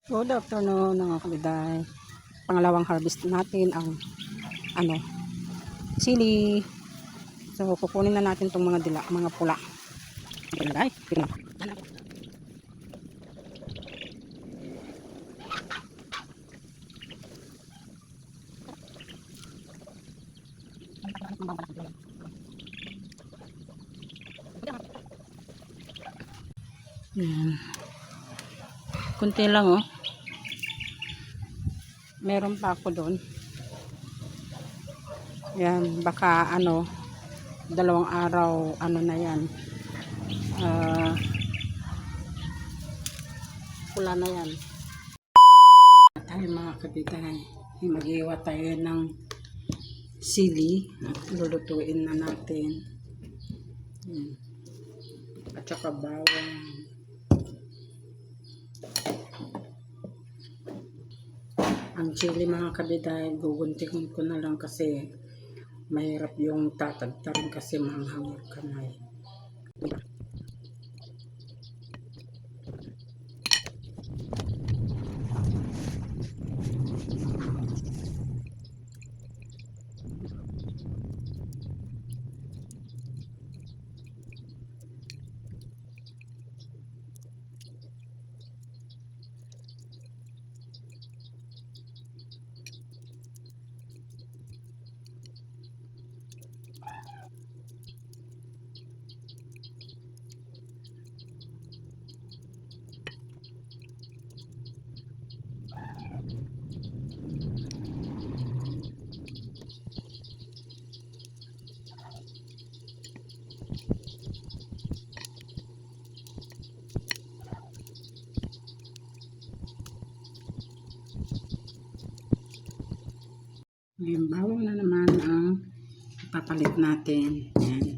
Good afternoon mga kabiday. Pangalawang harvest natin ang sili. So kukunin na natin tong mga dila, mga pula. Ilagay. Yan. Kunti lang oh. Meron pa ako doon. Yan, baka dalawang araw na yan. Pula na yan. Tayo mga kabitay, mag-iwa tayo ng sili. Lulutuin na natin. Yan. At saka bawang. Ang chili mga kabitay, gugunting ko na lang kasi mahirap yung tatagtarin kasi maanghang yung kamay. Ngayon, bawang na naman ang papalit natin. Yan.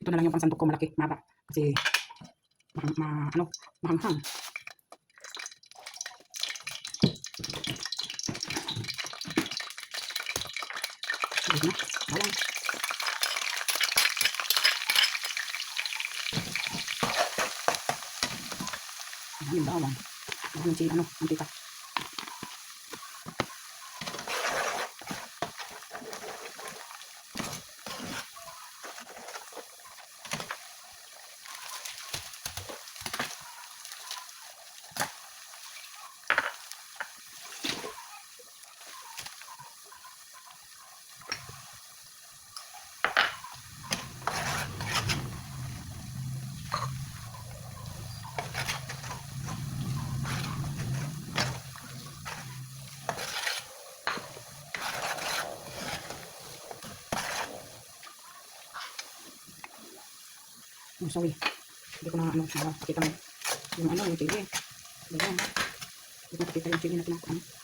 Ito na lang yung pangsandok ko, malaki, maba. Kasi mahanghang. Sige na, bawang. Ayan yung bawang. Ayan yung chili, mantika. Oh, sorry. Hindi ko na ano, pakita mo. Yung ano, yung chili. Ayan. Hindi ko pakita yung chili na pinako.